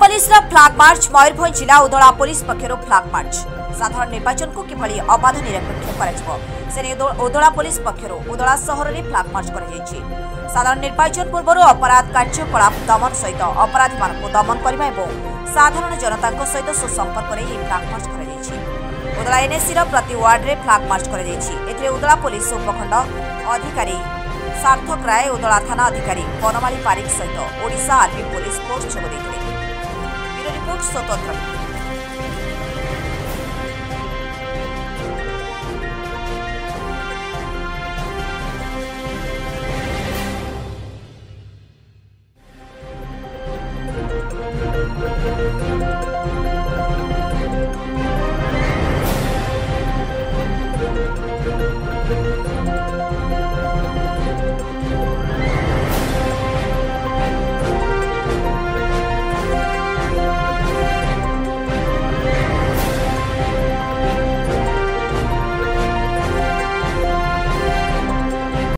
Police flag मार्च मयूरभंज जिला उदला police पक्षर flag मार्च साधारण निर्वाचन को किभली अबाध निरपेक्ष उदला पुलिस पक्षर उदला सहर में फ्लाग मार्च कर साधारण निर्वाचन पूर्व अपराध कार्यकलाप दमन सहित अपराधी मानक दमन करने और साधारण जनता सहित सुसंपर्क में फ्लाग मार्च कर उदला एनएससी प्रति वार्ड में फ्लाग मार्च कर उदला पुलिस उपखंड अधिकारी सार्थक राय उदला थाना अधिकारी बनमाली पारिक सहित ओडिशा आर्मी पुलिस फोर्स जोग रिपोर्ट स्वतंत्र।